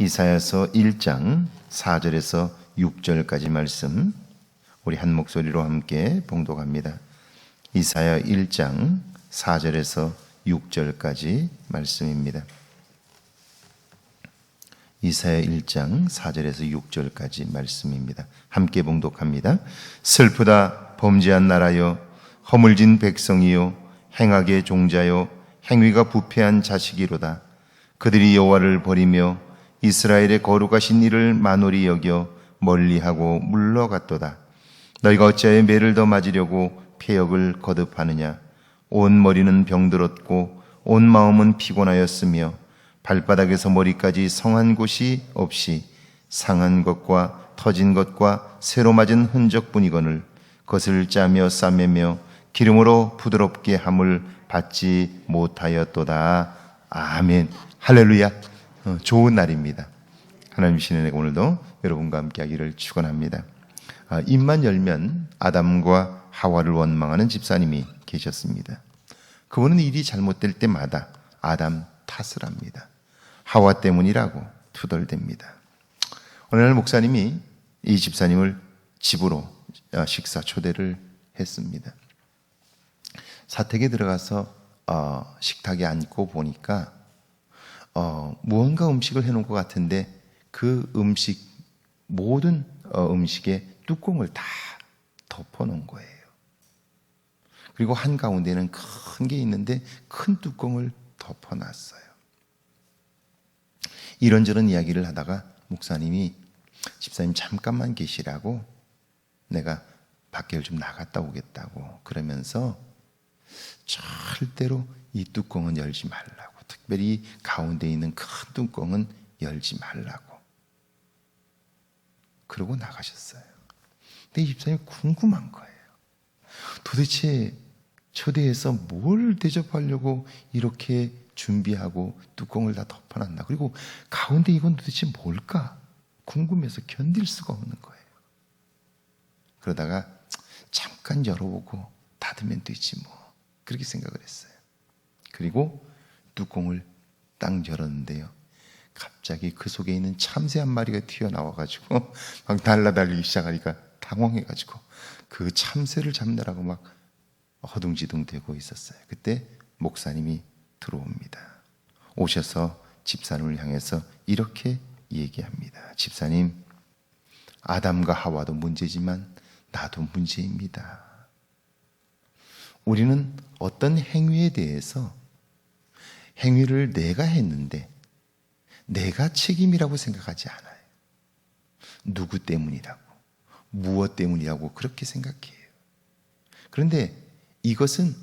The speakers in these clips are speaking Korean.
이사야서 1장 4절에서 6절까지 말씀 우리 한 목소리로 함께 봉독합니다. 이사야 1장 4절에서 6절까지 말씀입니다. 이사야 1장 4절에서 6절까지 말씀입니다. 함께 봉독합니다. 슬프다 범죄한 나라여, 허물진 백성이요, 행악의 종자요, 행위가 부패한 자식이로다. 그들이 여호와를 버리며 이스라엘의 거룩하신 이를 만홀히 여겨 멀리하고 물러갔도다. 너희가 어찌하여 매를 더 맞으려고 패역을 거듭하느냐. 온 머리는 병들었고 온 마음은 피곤하였으며 발바닥에서 머리까지 성한 곳이 없이 상한 것과 터진 것과 새로 맞은 흔적뿐이거늘 그것을 짜며 싸매며 기름으로 부드럽게 함을 받지 못하였도다. 아멘. 할렐루야. 좋은 날입니다. 하나님 신의 오늘도 여러분과 함께 하기를 축원합니다. 입만 열면 아담과 하와를 원망하는 집사님이 계셨습니다. 그분은 일이 잘못될 때마다 아담 탓을 합니다. 하와 때문이라고 투덜댑니다. 어느 날 목사님이 이 집사님을 집으로 식사 초대를 했습니다. 사택에 들어가서 식탁에 앉고 보니까 무언가 음식을 해놓은 것 같은데 그 음식 모든 음식에 뚜껑을 다 덮어놓은 거예요. 그리고 한가운데는 큰 게 있는데 큰 뚜껑을 덮어놨어요. 이런저런 이야기를 하다가 목사님이 집사님 잠깐만 계시라고 내가 밖에 좀 나갔다 오겠다고 그러면서 절대로 이 뚜껑은 열지 말라고, 특별히 가운데 있는 큰 뚜껑은 열지 말라고 그러고 나가셨어요. 근데 이 집사님이 궁금한 거예요. 도대체 초대해서 뭘 대접하려고 이렇게 준비하고 뚜껑을 다 덮어놨나? 그리고 가운데 이건 도대체 뭘까? 궁금해서 견딜 수가 없는 거예요. 그러다가 잠깐 열어보고 닫으면 되지 뭐, 그렇게 생각을 했어요. 그리고 뚜껑을 딱 열었는데요, 갑자기 그 속에 있는 참새 한 마리가 튀어나와가지고 막 날아다니기 시작하니까 당황해가지고 그 참새를 잡느라고 막 허둥지둥 되고 있었어요. 그때 목사님이 들어옵니다. 오셔서 집사님을 향해서 이렇게 얘기합니다. 집사님, 아담과 하와도 문제지만 나도 문제입니다. 우리는 어떤 행위에 대해서 행위를 내가 했는데 내가 책임이라고 생각하지 않아요. 누구 때문이라고, 무엇 때문이라고 그렇게 생각해요. 그런데 이것은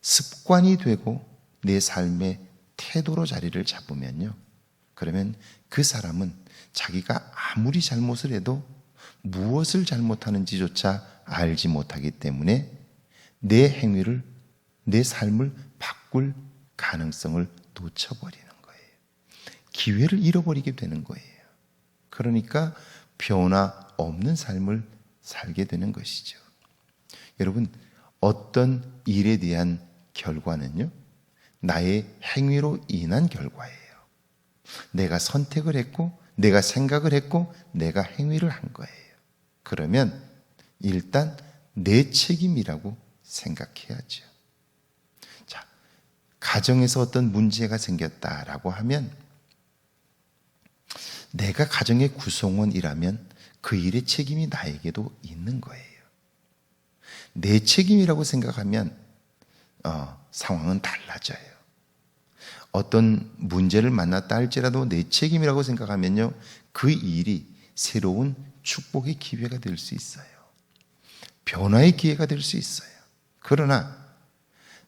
습관이 되고 내 삶의 태도로 자리를 잡으면요, 그러면 그 사람은 자기가 아무리 잘못을 해도 무엇을 잘못하는지조차 알지 못하기 때문에 내 행위를, 내 삶을 바꿀 가능성을 놓쳐버리는 거예요. 기회를 잃어버리게 되는 거예요. 그러니까 변화 없는 삶을 살게 되는 것이죠. 여러분, 어떤 일에 대한 결과는요, 나의 행위로 인한 결과예요. 내가 선택을 했고, 내가 생각을 했고, 내가 행위를 한 거예요. 그러면 일단 내 책임이라고 생각해야죠. 자, 가정에서 어떤 문제가 생겼다라고 하면 내가 가정의 구성원이라면 그 일의 책임이 나에게도 있는 거예요. 내 책임이라고 생각하면 상황은 달라져요. 어떤 문제를 만났다 할지라도 내 책임이라고 생각하면요, 그 일이 새로운 축복의 기회가 될 수 있어요. 변화의 기회가 될 수 있어요. 그러나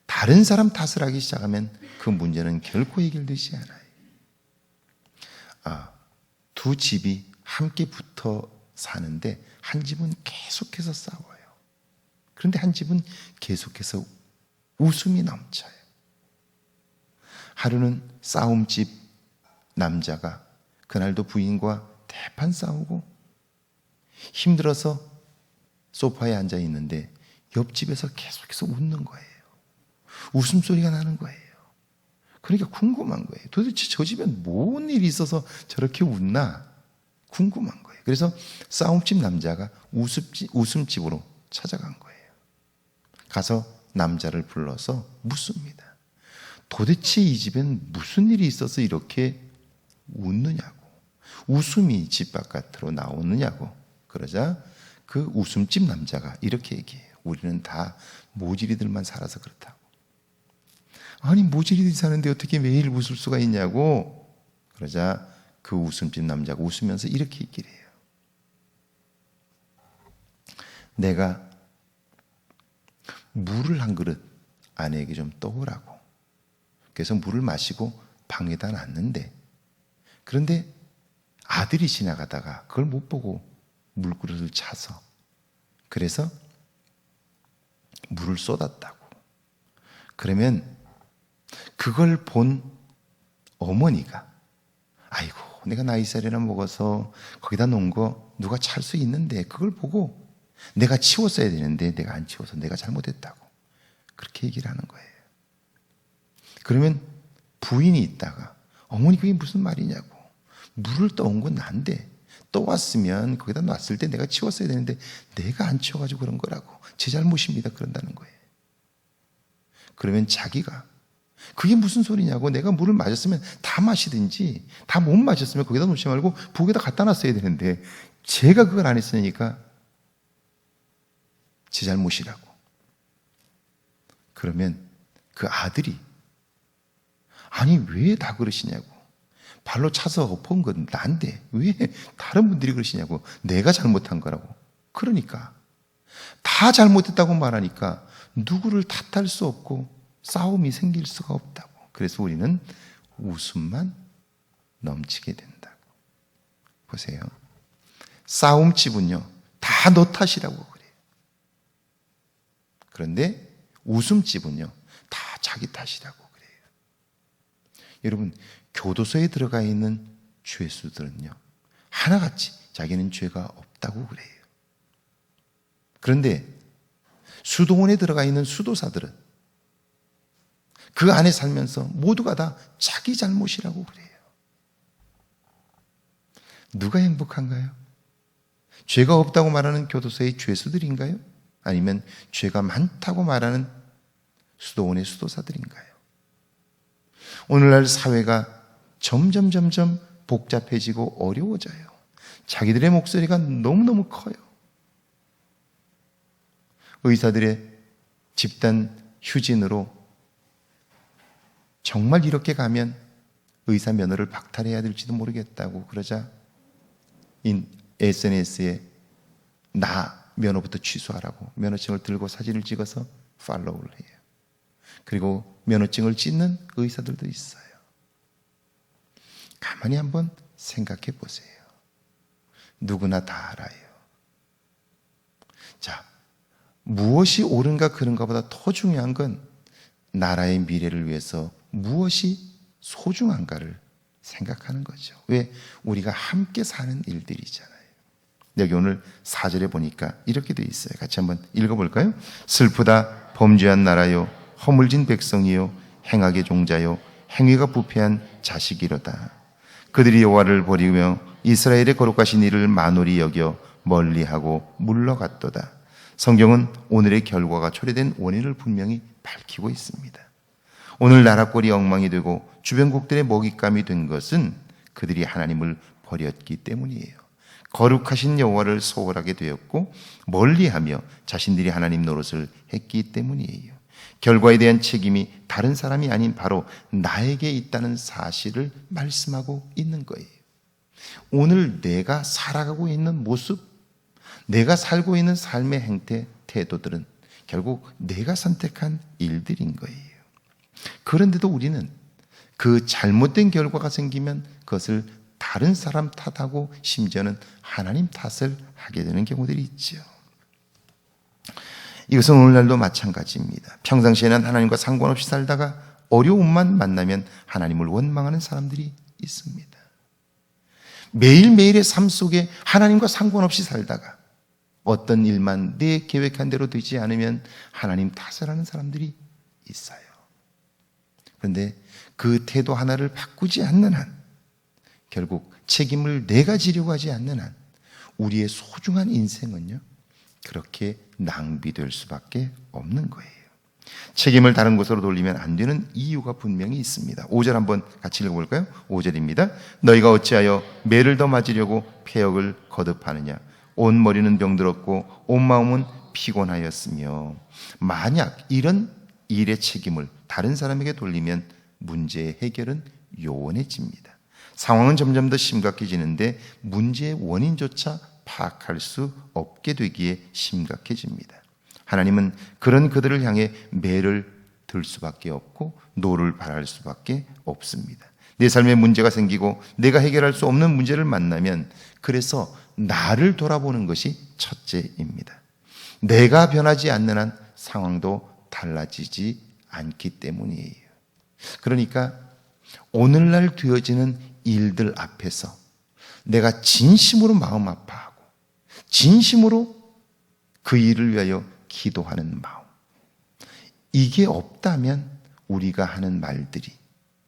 다른 사람 탓을 하기 시작하면 그 문제는 결코 해결되지 않아요. 두 집이 함께 붙어 사는데 한 집은 계속해서 싸워요. 그런데 한 집은 계속해서 웃음이 넘쳐요. 하루는 싸움집 남자가 그날도 부인과 대판 싸우고 힘들어서 소파에 앉아 있는데 옆집에서 계속해서 웃는 거예요. 웃음소리가 나는 거예요. 그러니까 궁금한 거예요. 도대체 저 집에 뭔 일이 있어서 저렇게 웃나? 궁금한 거예요. 그래서 싸움집 남자가 웃음집으로 찾아간 거예요. 가서 남자를 불러서 묻습니다. 도대체 이 집엔 무슨 일이 있어서 이렇게 웃느냐고, 웃음이 집 바깥으로 나오느냐고. 그러자 그 웃음집 남자가 이렇게 얘기해요. 우리는 다 모질이들만 살아서 그렇다고. 아니, 모질이들이 사는데 어떻게 매일 웃을 수가 있냐고. 그러자 그 웃음집 남자가 웃으면서 이렇게 얘기를 해요. 내가 물을 한 그릇 아내에게 좀 떠오라고. 그래서 물을 마시고 방에다 놨는데, 그런데 아들이 지나가다가 그걸 못 보고 물그릇을 차서, 그래서 물을 쏟았다고. 그러면 그걸 본 어머니가, 아이고, 내가 나이살이나 먹어서 거기다 놓은 거 누가 찰 수 있는데, 그걸 보고 내가 치웠어야 되는데 내가 안 치워서 내가 잘못했다고 그렇게 얘기를 하는 거예요. 그러면 부인이 있다가, 어머니 그게 무슨 말이냐고, 물을 떠온 건 난데 떠왔으면 거기다 놨을 때 내가 치웠어야 되는데 내가 안 치워가지고 그런 거라고, 제 잘못입니다, 그런다는 거예요. 그러면 자기가 그게 무슨 소리냐고, 내가 물을 마셨으면 다 마시든지, 다 못 마셨으면 거기다 놓지 말고 부엌에다 갖다 놨어야 되는데 제가 그걸 안 했으니까 제 잘못이라고. 그러면 그 아들이, 아니 왜 다 그러시냐고, 발로 차서 엎은 건 난데 왜 다른 분들이 그러시냐고, 내가 잘못한 거라고. 그러니까 다 잘못했다고 말하니까 누구를 탓할 수 없고 싸움이 생길 수가 없다고. 그래서 우리는 웃음만 넘치게 된다고. 보세요. 싸움집은요 다 너 탓이라고 그래요. 그런데 웃음집은요 다 자기 탓이라고 그래요. 여러분, 교도소에 들어가 있는 죄수들은요 하나같이 자기는 죄가 없다고 그래요. 그런데 수도원에 들어가 있는 수도사들은 그 안에 살면서 모두가 다 자기 잘못이라고 그래요. 누가 행복한가요? 죄가 없다고 말하는 교도소의 죄수들인가요? 아니면 죄가 많다고 말하는 수도원의 수도사들인가요? 오늘날 사회가 점점 복잡해지고 어려워져요. 자기들의 목소리가 너무너무 커요. 의사들의 집단 휴진으로 정말 이렇게 가면 의사 면허를 박탈해야 될지도 모르겠다고 그러자 SNS에 나 면허부터 취소하라고 면허증을 들고 사진을 찍어서 팔로우를 해요. 그리고 면허증을 찢는 의사들도 있어요. 가만히 한번 생각해 보세요. 누구나 다 알아요. 자, 무엇이 옳은가 그른가보다 더 중요한 건 나라의 미래를 위해서 무엇이 소중한가를 생각하는 거죠. 왜? 우리가 함께 사는 일들이잖아요. 여기 오늘 4절에 보니까 이렇게 돼 있어요. 같이 한번 읽어볼까요? 슬프다 범죄한 나라요, 허물진 백성이요, 행악의 종자요, 행위가 부패한 자식이로다. 그들이 여호와를 버리며 이스라엘의 거룩하신 이를 만홀히 여겨 멀리하고 물러갔도다. 성경은 오늘의 결과가 초래된 원인을 분명히 밝히고 있습니다. 오늘 나라꼴이 엉망이 되고 주변국들의 먹잇감이 된 것은 그들이 하나님을 버렸기 때문이에요. 거룩하신 여호와를 소홀하게 되었고 멀리하며 자신들이 하나님 노릇을 했기 때문이에요. 결과에 대한 책임이 다른 사람이 아닌 바로 나에게 있다는 사실을 말씀하고 있는 거예요. 오늘 내가 살아가고 있는 모습, 내가 살고 있는 삶의 행태, 태도들은 결국 내가 선택한 일들인 거예요. 그런데도 우리는 그 잘못된 결과가 생기면 그것을 다른 사람 탓하고 심지어는 하나님 탓을 하게 되는 경우들이 있죠. 이것은 오늘날도 마찬가지입니다. 평상시에는 하나님과 상관없이 살다가 어려움만 만나면 하나님을 원망하는 사람들이 있습니다. 매일매일의 삶 속에 하나님과 상관없이 살다가 어떤 일만 내 계획한 대로 되지 않으면 하나님 탓을 하는 사람들이 있어요. 그런데 그 태도 하나를 바꾸지 않는 한, 결국 책임을 내가 지려고 하지 않는 한 우리의 소중한 인생은요, 그렇게 낭비될 수밖에 없는 거예요. 책임을 다른 곳으로 돌리면 안 되는 이유가 분명히 있습니다. 5절 한번 같이 읽어볼까요? 5절입니다. 너희가 어찌하여 매를 더 맞으려고 패역을 거듭하느냐. 온 머리는 병들었고 온 마음은 피곤하였으며. 만약 이런 일의 책임을 다른 사람에게 돌리면 문제의 해결은 요원해집니다. 상황은 점점 더 심각해지는데 문제의 원인조차 파악할 수 없게 되기에 심각해집니다. 하나님은 그런 그들을 향해 매를 들 수밖에 없고 노를 바랄 수밖에 없습니다. 내 삶에 문제가 생기고 내가 해결할 수 없는 문제를 만나면 그래서 나를 돌아보는 것이 첫째입니다. 내가 변하지 않는 한 상황도 달라지지 않기 때문이에요. 그러니까 오늘날 되어지는 일들 앞에서 내가 진심으로 마음 아파하고 진심으로 그 일을 위하여 기도하는 마음, 이게 없다면 우리가 하는 말들이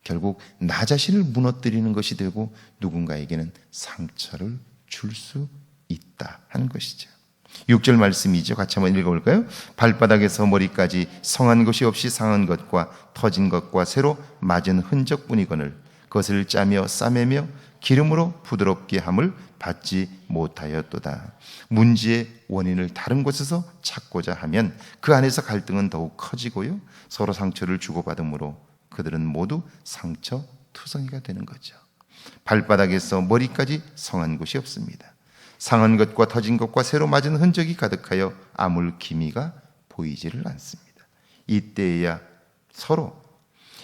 결국 나 자신을 무너뜨리는 것이 되고 누군가에게는 상처를 줄 수 있다 하는 것이죠. 6절 말씀이죠. 같이 한번 읽어볼까요? 발바닥에서 머리까지 성한 것이 없이 상한 것과 터진 것과 새로 맞은 흔적뿐이거늘 그것을 짜며 싸매며 기름으로 부드럽게 함을 받지 못하였도다. 문제의 원인을 다른 곳에서 찾고자 하면 그 안에서 갈등은 더욱 커지고요, 서로 상처를 주고받음으로 그들은 모두 상처투성이가 되는 거죠. 발바닥에서 머리까지 성한 곳이 없습니다. 상한 것과 터진 것과 새로 맞은 흔적이 가득하여 아물 기미가 보이지를 않습니다.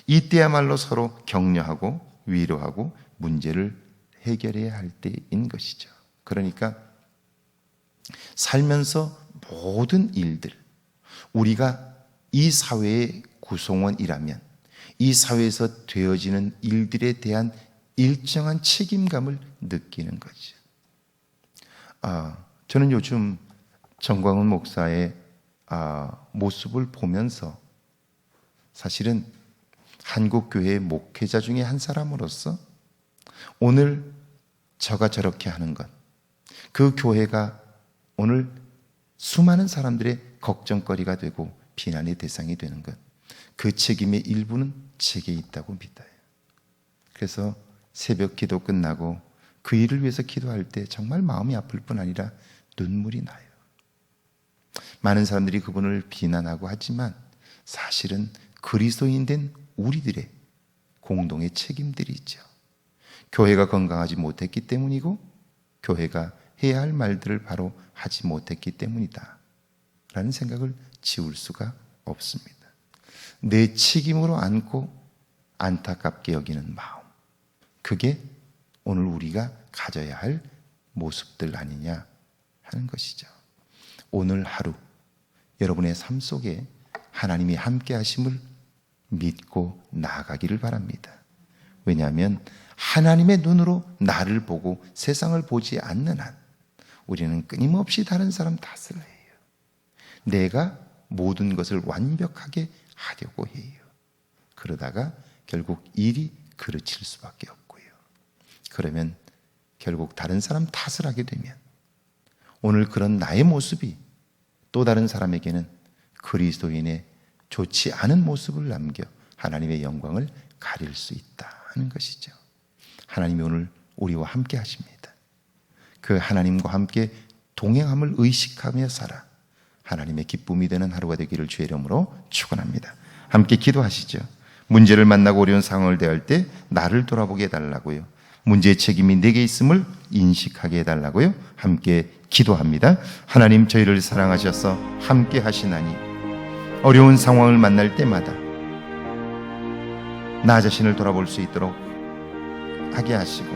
이때야말로 서로 격려하고 위로하고 문제를 해결해야 할 때인 것이죠. 그러니까 살면서 모든 일들, 우리가 이 사회의 구성원이라면 이 사회에서 되어지는 일들에 대한 일정한 책임감을 느끼는 거죠. 저는 요즘 정광훈 목사의 모습을 보면서 사실은 한국교회의 목회자 중에 한 사람으로서 오늘 저가 저렇게 하는 것, 그 교회가 오늘 수많은 사람들의 걱정거리가 되고 비난의 대상이 되는 것, 그 책임의 일부는 제게 있다고 믿어요. 그래서 새벽 기도 끝나고 그 일을 위해서 기도할 때 정말 마음이 아플 뿐 아니라 눈물이 나요. 많은 사람들이 그분을 비난하고 하지만 사실은 그리스도인 된 우리들의 공동의 책임들이 있죠. 교회가 건강하지 못했기 때문이고 교회가 해야 할 말들을 바로 하지 못했기 때문이다 라는 생각을 지울 수가 없습니다. 내 책임으로 안고 안타깝게 여기는 마음, 그게 오늘 우리가 가져야 할 모습들 아니냐 하는 것이죠. 오늘 하루 여러분의 삶 속에 하나님이 함께 하심을 믿고 나아가기를 바랍니다. 왜냐하면 하나님의 눈으로 나를 보고 세상을 보지 않는 한 우리는 끊임없이 다른 사람 탓을 해요. 내가 모든 것을 완벽하게 하려고 해요. 그러다가 결국 일이 그르칠 수밖에 없고요. 그러면 결국 다른 사람 탓을 하게 되면 오늘 그런 나의 모습이 또 다른 사람에게는 그리스도인의 좋지 않은 모습을 남겨 하나님의 영광을 가릴 수 있다 하는 것이죠. 하나님이 오늘 우리와 함께 하십니다. 그 하나님과 함께 동행함을 의식하며 살아 하나님의 기쁨이 되는 하루가 되기를 주의 이름으로 축원합니다. 함께 기도하시죠. 문제를 만나고 어려운 상황을 대할 때 나를 돌아보게 해달라고요. 문제의 책임이 내게 있음을 인식하게 해달라고요. 함께 기도합니다. 하나님, 저희를 사랑하셔서 함께 하시나니 어려운 상황을 만날 때마다 나 자신을 돌아볼 수 있도록 하게 하시고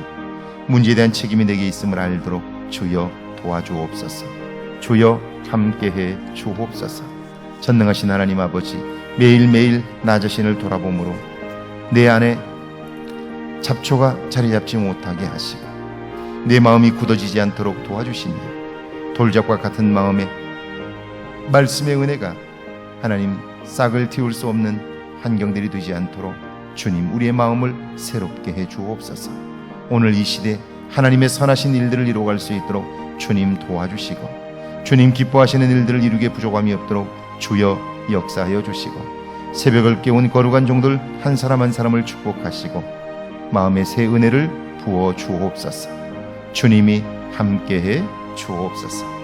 문제에 대한 책임이 내게 있음을 알도록 주여 도와주옵소서. 주여 함께해 주옵소서. 전능하신 하나님 아버지, 매일매일 나 자신을 돌아봄으로 내 안에 잡초가 자리 잡지 못하게 하시고 내 마음이 굳어지지 않도록 도와주시니 돌잡과 같은 마음에 말씀의 은혜가 하나님 싹을 틔울 수 없는 환경들이 되지 않도록 주님, 우리의 마음을 새롭게 해 주옵소서. 오늘 이 시대 하나님의 선하신 일들을 이루어갈 수 있도록 주님 도와주시고, 주님 기뻐하시는 일들을 이루기에 부족함이 없도록 주여 역사하여 주시고, 새벽을 깨운 거룩한 종들 한 사람 한 사람을 축복하시고 마음의 새 은혜를 부어 주옵소서. 주님이 함께해 주옵소서.